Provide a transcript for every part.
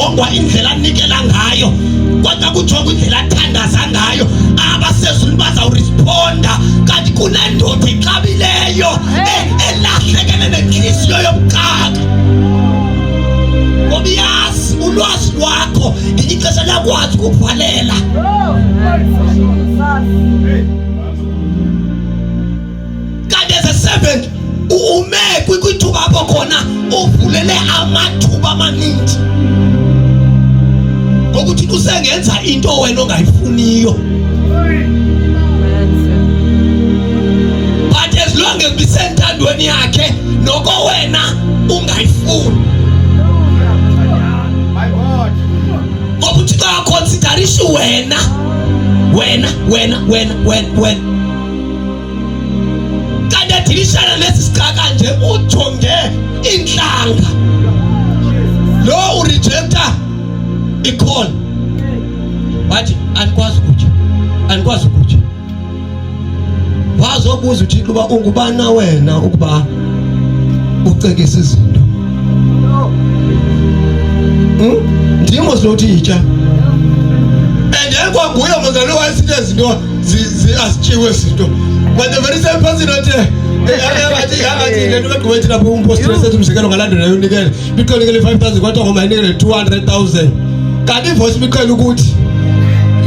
kujongwa indlela anikela ngayo, kodwa kujongwa indlela athandaza ngayo. Abasezulu bazawuresponda. Kanti kunendoda exabileyo elahlekene nenhliziyo yobuxaka. Ngobiyazi ulwazi lwakho ngixesha lakwazi ukuvalela. Kanti as a servant ume kwithuba apho khona uvulele amathuba amaninzi ngokuthi usengenza into wena ongayifuniyo. But as long as bisentandweni yakhe noko wena ungayifuni, ngoba uthi xa considerishi wena kanti adilishana lesi siqaka nje ujonge inhlanga lo urejecta icall wathi andikwazi ukutya wazobuza uThixo uba ungubana wena ukuba ucekisa izinto. Ndimo silothi itya engekho nguye manje wayesithi izinto azitshiwe izinto. But the very same person othi yabathi lento begqwethe lapho umposture sethi umsekelo ngalandela yonikele biqonikele 5,000 kwathi ngoma inikele 200,000. Kanti ivoice biqela ukuthi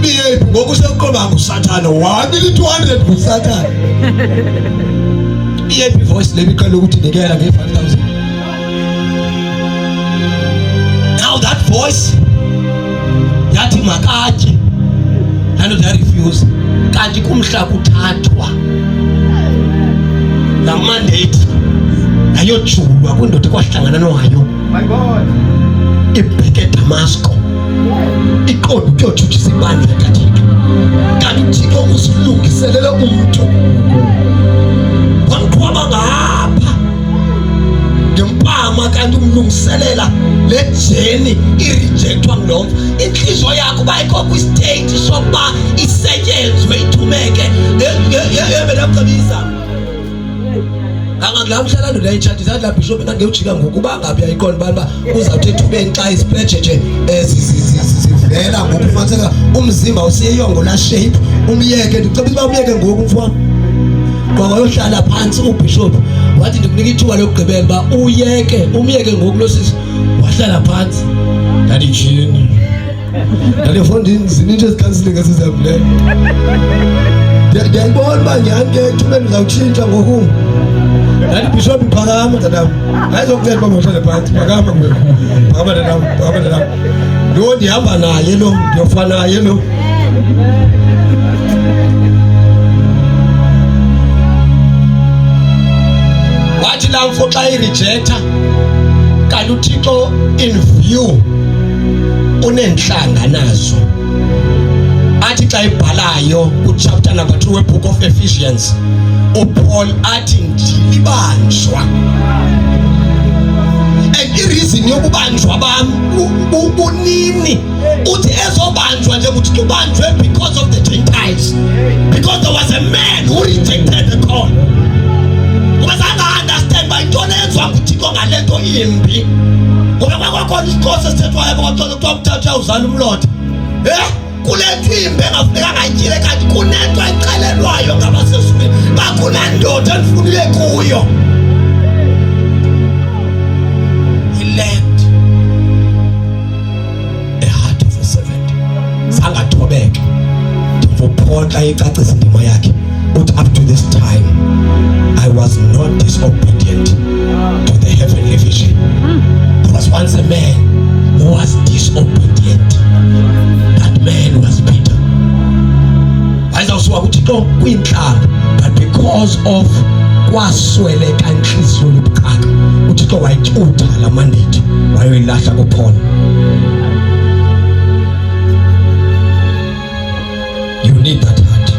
biyephi ngoku sekuqoba nguSathane wabili 200 nguSathane. Biyephi voice lebiqela ukuthi nikela nge5,000. Now that voice yathi makatye and they refuse. Kanti kumhla kuthathwa la mandate ayojulwa kwindoda kwahlangana nayo. My God. Ibheke eDamasco iqonda ukuyothutha ibandla likaThixo. Kanti uThixo usilungiselele umuntu wamqhwaba ngapha ngempama, kanti umlungiselela le jeni irejectwa ngilonke. Inhliziyo yakho bayikho kwistate sokuba isetyenzwe ithumeke yebelaqabisa anganglamhlala ndo la ichati zadla bishop ngangeyujika ngokuba ngabe ayiqonda baba uzawuthi ethubeni xa ispreche nje sivela ngokufatheka umzimba usiyeyongo la shape umyeke. Ndicebisa uba umyeke ngoku mfowethu ngoba yohlala phansi ubishop wathi ndikunika ithuba lokugqibela ba umyeke ngoku lo sisi wahlala phansi ndathi jini ndalefondini zininto ezikhansilinga esizamleyo ndiyayibona uba nyhani ke ethubeni ndizawutshintsha ngoku. Ndathi bishop iphakama dadam ayizokuthetha uba mawuhlale phansi phakama dadam lo ndihamba naye lo ndiyofa naye lo. Wathi la mfo xa irejecta kanti uThixo in view unenhlanga nazo. Athi xa ibhalayo kuchapter number 2 webook of Ephesians uPaul athi ndilibanjwa. And ireason yokubanjwa bam ubunini uthi ezobanjwa nje ukuthi ubanjwe because of the Gentiles, because there was a man who rejected the call. Ubazanga understand by intona enzwa nguThixo ngalento imbi. Ngoba kwakhona isikhosi esithethwayo kwaxoxa kuthiwa umthatha uzala umlotha. Kule ntimbe engafuneka ngatyile kanti kunento exelelwayo ngabasezulwini bakunendoda endifunile kuyo. He learned a heart of a servant. Sangathobeke ndivuPaul xa ecacisa indima yakhe uthi up to this time I was not disobedient to the heavenly vision. There was once a man who was disobedient. That man was Peter. Ayizawusuka kuThixo kwinhlanga, but because of kwasweleka inhliziyo yobuxaka uThixo wayicutha la mandate wayoyilahla kuPaul. You need that heart,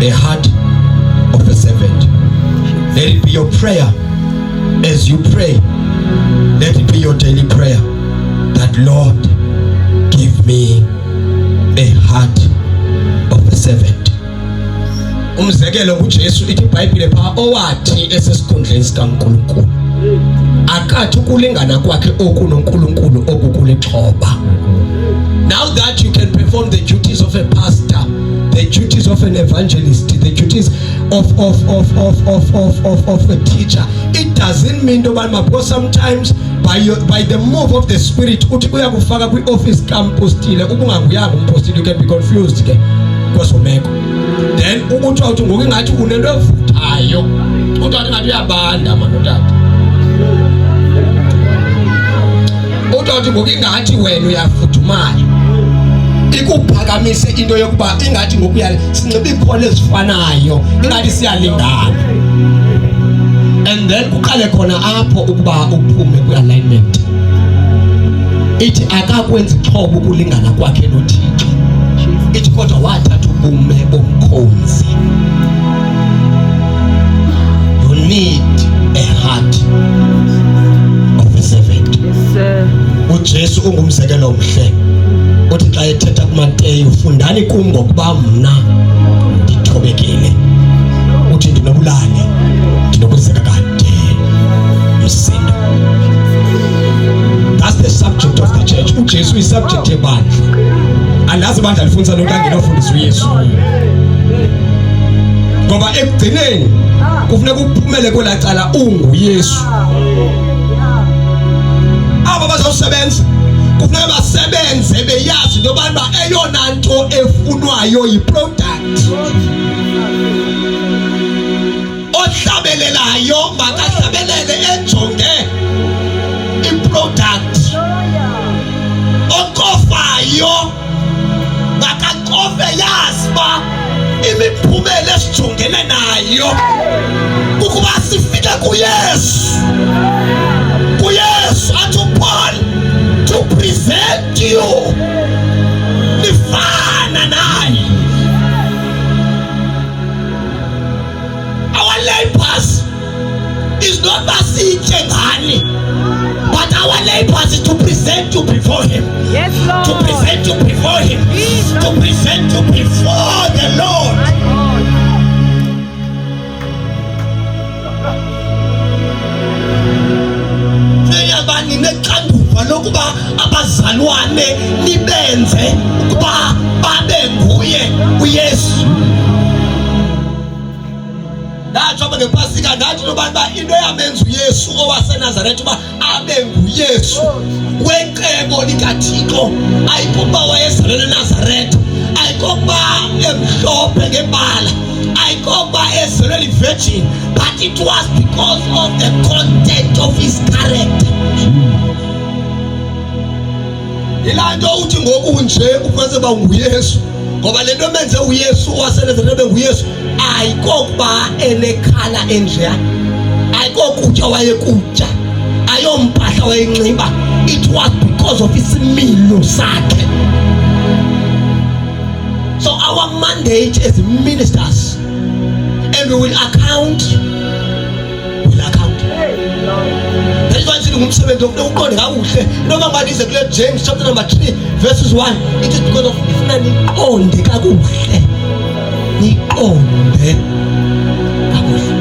a heart of a servant. Let it be your prayer as you pray. Let it be your daily prayer that Lord, give me a heart of a servant. Umzekelo nguJesu ithi iBhayibhile pha owathi esesikhundleni sikaNkulunkulu akathi ukulingana kwakhe okunoNkulunkulu okukulixhoba. Now that you can perform the duties of a pastor, the duties of an evangelist, the duties of a teacher, it doesn't mean because sometimes by the move of the Spirit uthi uyakufaka kwi-office kampostile ubungakuyanga umpostile, you can be confused ke kwesomeko. Then ukuthi awuthi ngokungathi unento evuthayo uthi ngathi uyabanda manotata, uthi ngokungathi wena uyafudumala, ikuphakamise into yokuba ingathi ngokuya sinxiba ikhona ezifanayo ingathi siyalingana, and then uqale khona apho ukuba uphume kwi-alignment. Ithi akakwenza ixhobo ukulingana kwakhe noThixo, ithi kodwa wathatha ubume bomkhonzi. You need a heart of a servant. uJesu ungumzekelo omhle, uthi xa ethetha kuMateyu, fundani kum ngokuba mna ndithobekile, uthi ndinobulali, ndinokuzeka kade msindo. That's the subject of the church. uJesu is subject yebandla. Andazi ibandla lifundisa nokangena ofundisa uYesu, ngoba ekugcineni kufuneka uphumele kwela cala unguYesu. Aba bazawusebenza kufuneka basebenze beyazi into yokuba eyona nto efunwayo yi-product. Ohlabelelayo makahlabelele ejonge i-product. Okofayo makakofe yazi uba imiphumela esijongene nayo ukuba sifike kuYesu. kuYesu athi uPaul to present you nifana naye. Our labors is not basithe ngani, but our labors is to present you before him. Yes, Lord. To present you before him. To present you before the Lord. Neyabani nexanduva lokuba abazalwane nibenze ukuba babe nguye uYesu. Ndatsho ngepasika ndathi nobantu into yamenza uYesu owaseNazaretha uba abe nguYesu weqebo likaThixo, ayikuba wayezalelwe eNazaretha, ayikuba emhlophe ngebala, ayikuba ezelwe livirgin, but it was because of the content of his character. Ilanto uthi ngoku nje ukwenze ba nguYesu, ngoba lento menze uYesu owaseNazaretha nguYesu ayikokuba enekhala enjeya, ayikokutya wayekutya, ayompahla wayenxiba. It was because of isimilo sakhe. So our mandate as ministers, and we will account. That is why it's ngumsebenzi wokuqonda kakuhle noma ngalize kule James chapter number 3 verses 1. It is because of ifuna niqonde kakuhle, niqonde kakuhle.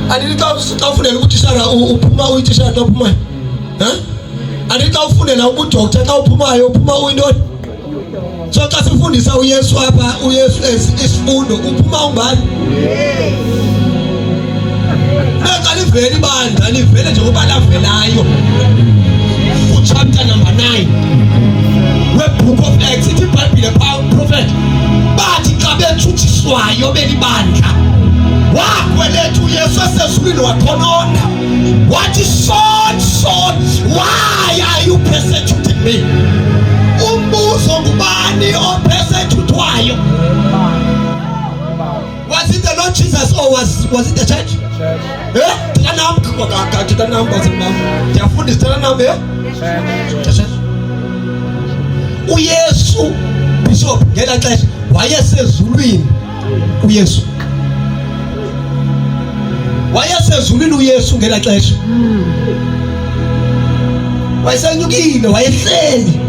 Andika ufundela ukutishara uphuma uyitishara xa uphumayo, andika ufundela ubudokotela xa uphumayo uphuma uyintoni. So xa sifundisa uYesu apha, uYesu isifundo uphuma ungani? Xa livele ibandla livele njengoba lavelayo chapter number 9 we-book of Acts, ithi iBhayibhile prophet bathi xa betshutshiswayo belibandla wakwelethu uYesu esezulwini wakhononda wathi, Saul, why are you persecuting me? Umbuzo ngubani opersecutwayo? Was it the Lord Jesus or was it the church? Tell nam ndiyafundisa, tell nam uYesu bishop ngela xesha wayesezulwini. uYesu wayesezulwini, uYesu ngela xesha wayesenyukile, wayehleli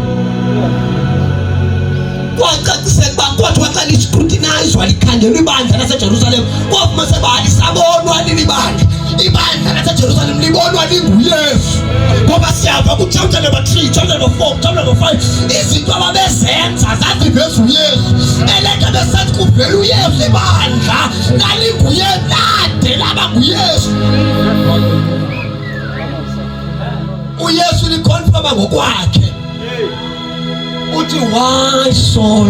wacacisela uba kwathiwa xa liscrutinizwa likhangelwa ibandla laseJerusalem kwafumanise uba lisabonwa leli bandla. Ibandla laseJerusalem libonwa linguYesu. Ngoba siyava kuchapter number 3, chapter number 4, chapter number 5 izinto ababezenza zaziveza uYesu. Eleke besathi kuvela uYesu ibandla lalinguYesu lade laba nguYesu. uYesu liconfirma ngokwakhe. Uthi, why Saul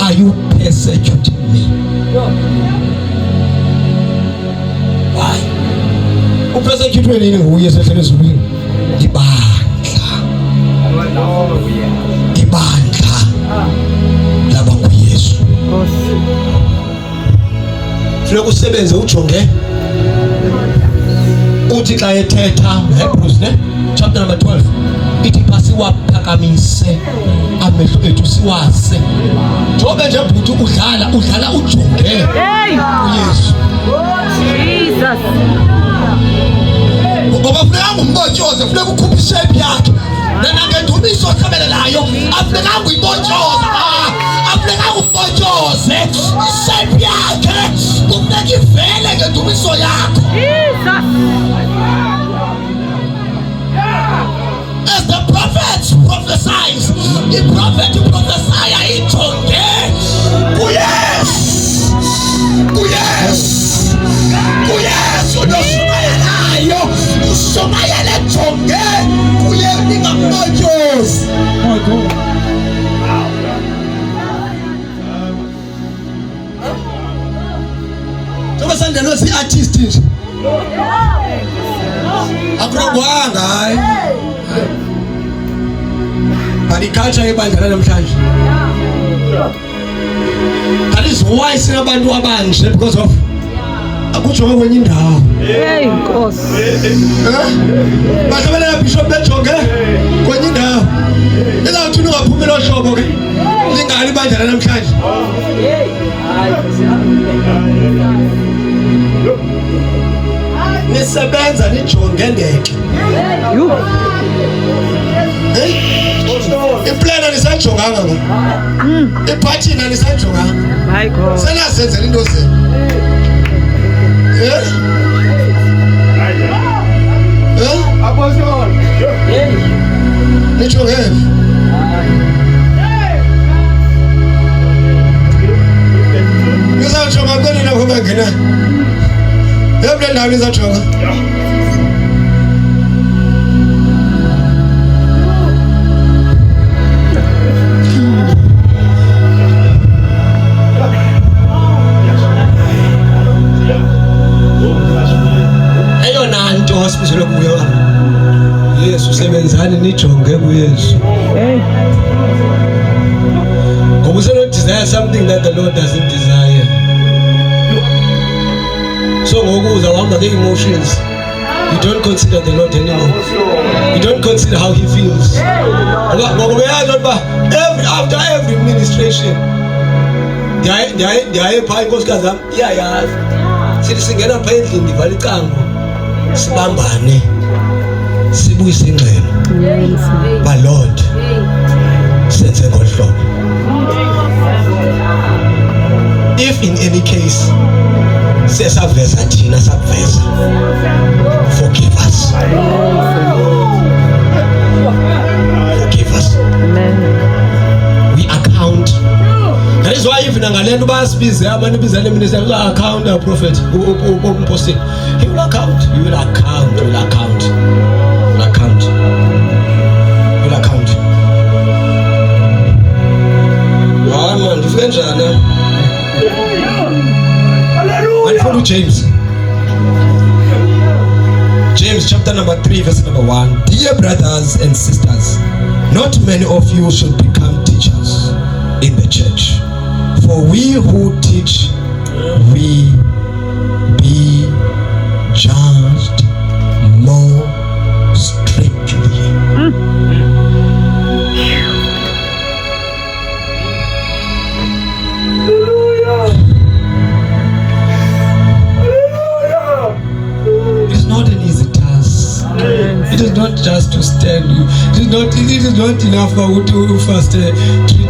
are you persecuting me? Why? Upersecute nini nguYesu ehlele ezulwini? Ibandla laba nguYesu. Funeka usebenze ujonge. Uthi xa ethetha Hebrews chapter number 12 ithi pasiwaphakamise amehlo ethu siwase. Njobe nje bhuti udlala ujonge uYesu. Jesus. Ngoba funeka umbotyoze, funeka ukhuphe ishape yakhe. Nanangendumiso osabelelayo afuneka uyibotyoze. Afuneka umbotyoze ishape yakhe. Kufuneka ivele ngendumiso yakho. Jesus. As the prophets prophesies, the prophet prophesies ijonge kuYesu. Unoshumayelayo ushumayele jonge kuye ningamnotyozi. Ngoba sandelwe si-artist nje. Akurongwanga hayi. Aliculture ebandla namhlanje. That is why sinabantu abanje because of akujonge kwenye indawo. Hey Nkosi. Bakhabela bishop bejonge kwenye indawo. Izawuthi ungaphumi lo hlobo ke. Lingali ibandla namhlanje. Nisebenza nijonge ndeke. Iplana nisajonganga ngoku. Iphathina nisajonganga. My God. Senazenzela into zenu. Apostle. Nijonge. Nisajonga kweli na ngoba ngena. Yebo ndawo nisajonga. Hospital kuyo Yesu sebenzani nijonge kuYesu. Ngoba useno desire something that the Lord doesn't desire. So ngokuza uhamba nge-emotions. You don't consider the Lord anymore. You don't consider how he feels. Ngoba uyazi ukuba after every ministration ndiyaye phaa inkosikazi yami iyayazi. Sithi singena phaa endlini ndivala icango. Sibambane sibuyise ingxelo. Ba Lord senze ngohlobo. If in any case sesaveza thina saveza, forgive us. Forgive us. We account. That is why even angalento basibize abantu bizale minister account a prophet umposting. He will account. You will account. You will account. You will account. You will account. Ah man, ndifike njani? Follow James. James chapter number 3 verse number 1. Dear brothers and sisters, not many of you should become teachers in the church. For we who teach, we be judged more strictly. It is not an easy task. It is not not just to stand. It is not enough to fast 3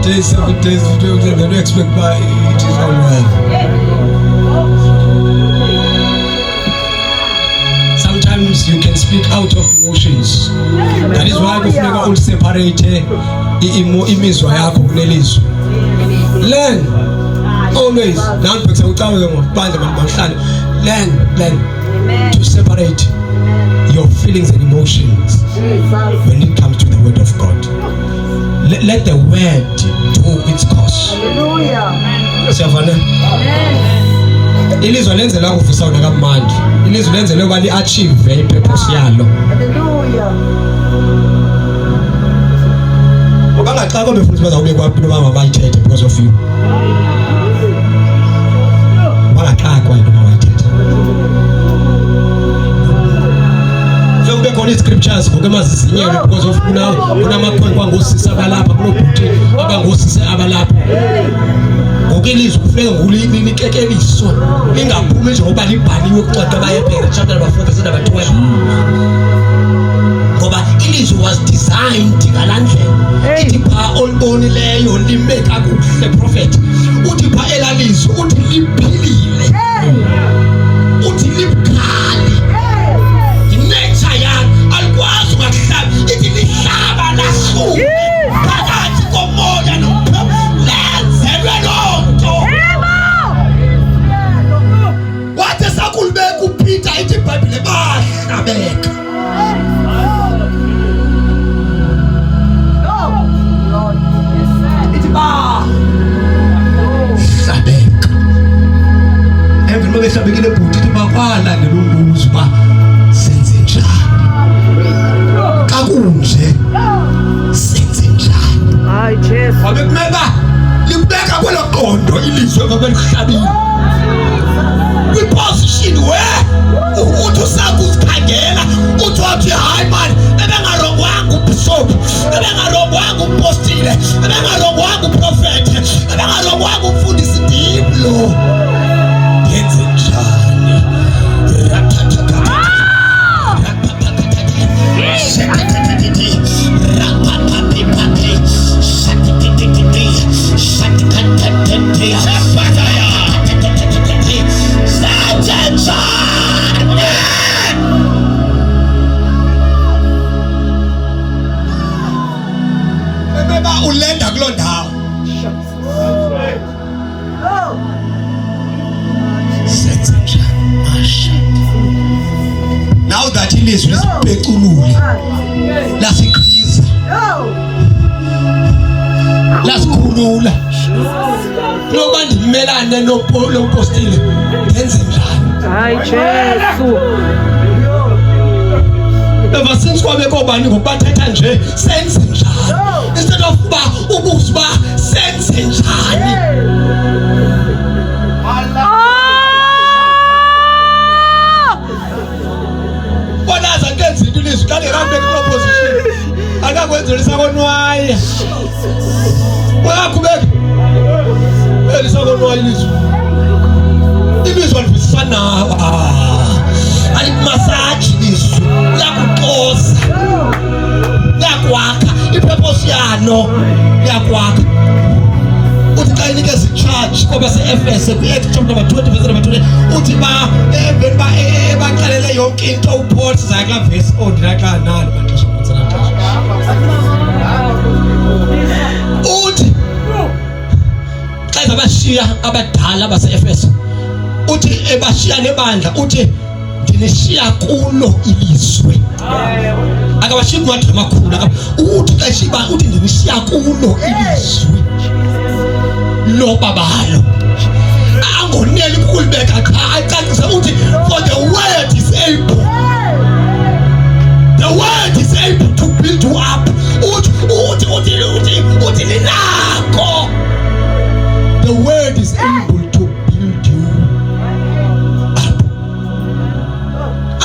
days, 7 days, and then expect by it is all well. Sometimes you can speak out of emotions. That is why kufuneka useparate imizwa yakho kunelizwi. Learn always. Learn to separate your feelings and emotions when it comes to the word of God. Let the word do its course. Siyafana? Ilizwe lenzela ukufisa wona kamandi. Ilizwe lenzela ukuba li-achieve i-purpose yalo. Bangaxaka befuna bazawube kwaphela baba bayithethe because of you. Bangaxakwa into bayithethe. Kube khona i-scriptures ngoku emazizinyelwe because of kunamakhwenkwe angosisi abalapha kunobhuti abangosisi abalapha. Ngoku ilizwe kufuneka ngulikekeliswa lingaphumi njengoba libhaliwe kuncwadi kaHebrew chapter number 4 verse number 12. Ngoba ilizwe was designed ngalandlela ithi pha olibonileyo lime kakuhle prophet uthi pha elalizwe uthi liphilile uthi libukhali nature yakho alikwazi ukuhlaba ithi lihlaba lasu phakathi komoya nomphefumulo lenzelwe lonto wathi sakulibeka uPeter ithi iBhayibhile bahlabeka. Hlabeka emveni behlabekile bhuti ithi bakwalandela umbuzo uba senze njani kakunje senze njani. Hayi Jesu. Wabe kumeka libeka kwelo qondo ilizwe ngoba lihlabile kwi-position uthi usakuzikhangela uthi wathi hayi mani ebengarongwanga ubishop ebengarongwanga upostile ebengarongwanga uprofete ebengarongwanga umfundisi Diblo yenze njani ulenda kuloo ndawo senze njani. Now that ilizwi lisipeculule lasigqiza lasikhulula lokuba ndimelane nompostile ndenze njani. Hayi Jesu. Ever since kwabekho bani ngokubathetha nje senze njani instead of uba ubuze uba senze njani. Bonaza ngenza into ilizwi xa lihambe ku-opposition akakwenzela isakonwaya uyaqhubeka elisakonwaya ilizwi ilizwi alivisisa nawe alikumasaji ilizwi liyakuxosa liyakwakha ipurpose yalo liyakwakha. Uthi xa inikeza i-charge ngoba se-Efese kwi-Acts chapter number 20 verse number 20 uthi emveni baqalele yonke into uPaul sizaya kulaa verse ondinakala nalo maxesha uthi xa izabashiya abadala base-Efese uthi ebashiya nebandla uthi ndinishiya kulo ilizwe akabashiya kumadla amakhulu uthi xa ishiba uthi ndinishiya kulo ilizwe loba balo angoneli kulibeka cha acacisa uthi for the word is able to build you up uthi linako the word is able to build you up.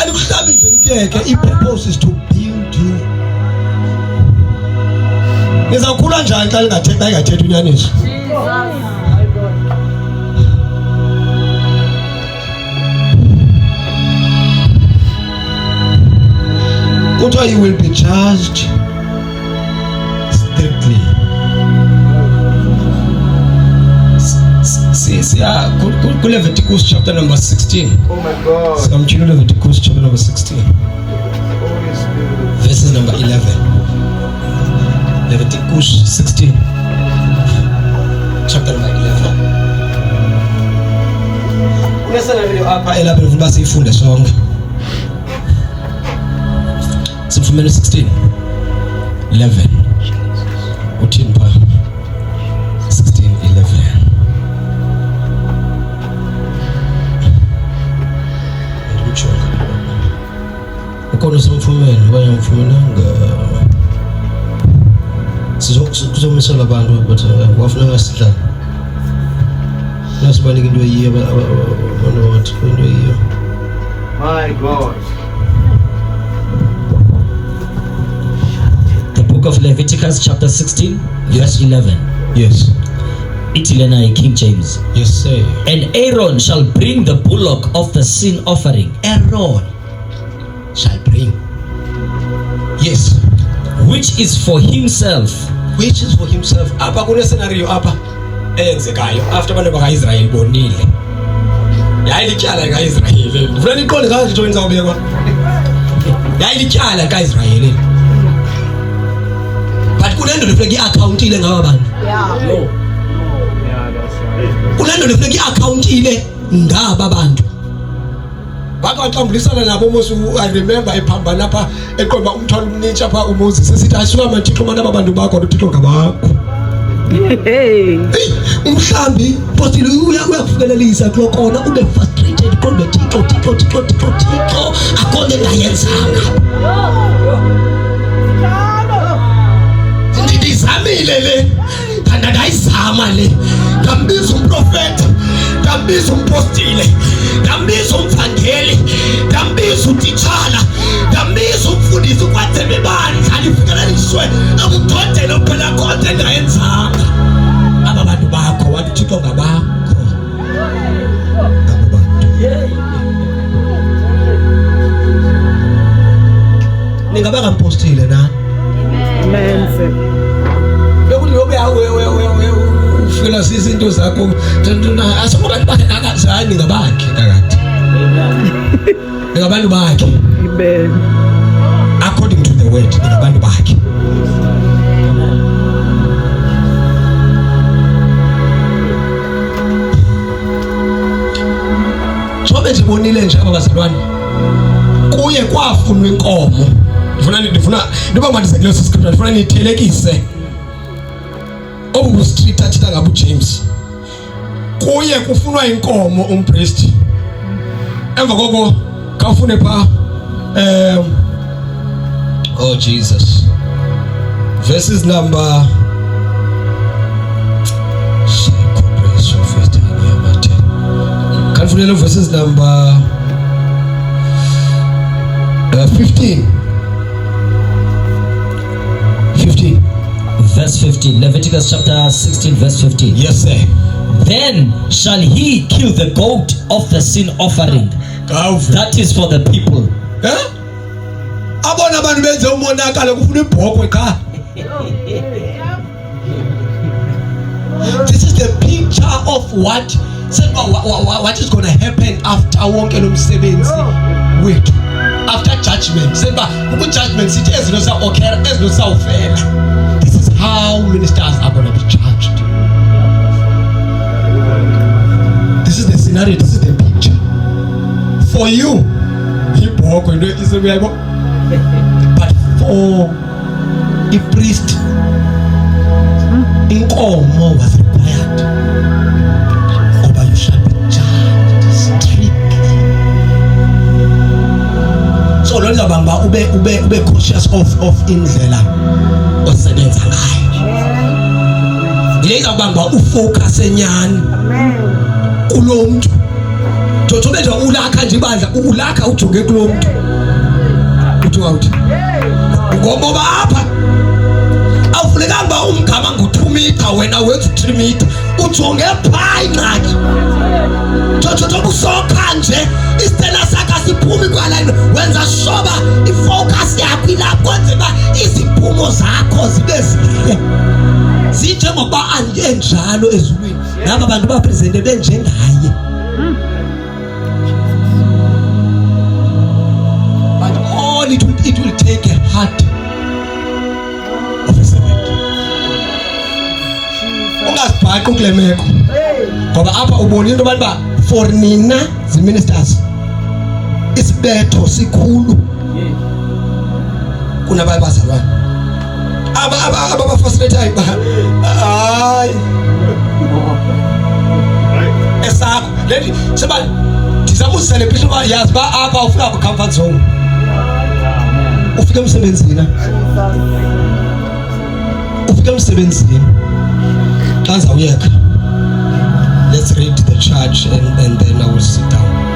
Alikuhlabi nje likeke i-purpose is to build you. Nizawukhula njani xa lingathethi unyaniso? you will be judged strictly. See, Leviticus chapter number 16. Oh my God. So I'm chilling Leviticus chapter number 16. Holy Spirit. Verses number 11. Leviticus 16. Chapter number 11. Kunesenalo apha elapha ngifuna siyifunde sonke. Sifumene 16. 11. Uthini pha? 16 11. Ukhona somfumene okanye umfumenanga sizomisela abantu but wafuneka sidlala nasibanika into eyiyo abantu bathi into eyiyo. My God. The book of Leviticus chapter 16 verse 11. Yes. Itilena King James. Yes sir. And Aaron shall bring the bullock of the sin offering. Aaron shall bring. Yes. Which is for himself. Which is for himself. Apha kune scenario apha eyenzekayo after abantu bakaIsrael bonile. Yayilityala kaIsrael. Ufuna niqonde kahle into yenza ubekwa. Yayilityala kaIsrael. But kunento lefike iaccount ile ngaba bantu. Yeah, that's right. Kunento lefike iaccount ile ngaba bantu. Bakaxambulisana nabo Moses. I remember ephamba lapha eqoba umthwalo umnitsha apha uMoses esithi asuka mathixo mana abantu bakho uthixo ngabakho. Hey. Umhlambi postile uyakufikelelisa kona ube frustrated kodwa thixo akone ngayenzanga. Ndizamile le kanti ndayizama le ngambiza umprofeti ngambiza umpostile ngambiza umvangeli ngambiza utitshala ngambiza umfundisi ukwenze ibandla lifikeleliswe akudodele phela konke ngayenzanga. Aba bantu bakho wathi thixo ngabakho. Aba bantu ningaba ngampostile na Amen. ufika izinto zakho asokubantu bakhe akazani ngabakhe kakade ngabantu bakhe. Amen. According to the word ngabantu bakhe. Sobe ndibonile nje abazalwane kuye kwafunwa inkomo. Ndifuna ndoba mandizekile scripture ndifuna nithelekise obu street athita ngabu James. Kuye kufunwa inkomo umpriest. Emva koko kafune pha oh Jesus. Verses number Canfunelo verses number 15. 15. Verse 15. Leviticus chapter 16 verse 15. Yes sir. Then shall he kill the goat of the sin offering. That is for the people. Abona abantu benze umonakalo kufuna ibhokhwe cha. This is the picture of what is going to happen after wonke lo msebenzi wethu. After judgment. Semba ku judgment sithi ezinto sa okay ezinto sa ufela. This is how ministers are going to be judged. This is the scenario, this is the picture. For you, ibhokhwe into isebuyayibona. But for a priest, inkomo was required. Oba you shall be judged strictly. So lo nzabamba ube cautious of indlela osebenza ngayo. Yeka bamba ufocus enyani. Kulo muntu. Thotho benza ulakha nje ibandla ulakha ujonge kulo muntu. Uthi awuthi. Ngoba apha awufunekanga umgama ngo2 meter wena wethu 3 meter ujonge pha ingxaki. Thotho busokha nje isitena sakhe asiphumi kwalayini. Wenza shoba ifocus yakho ilapho kwenze ba iziphumo zakho zibe zihle. Sinjengoba angenjalo ezulwini. Laba bantu bapresente benjengaye. But all it will take a heart of a servant. Ungasibhaqi kule meko. Ngoba apha ubonile into abantu ba for nina zi-ministers isibetho sikhulu kunabantu bazalwane abafacilitayo hayi esakho lethi seba ndizama ucelebrate uba yazi ba apha ufika ku-comfort zone ufike emsebenzini xa ndizawuyeka. Let's read the church and then I will sit down.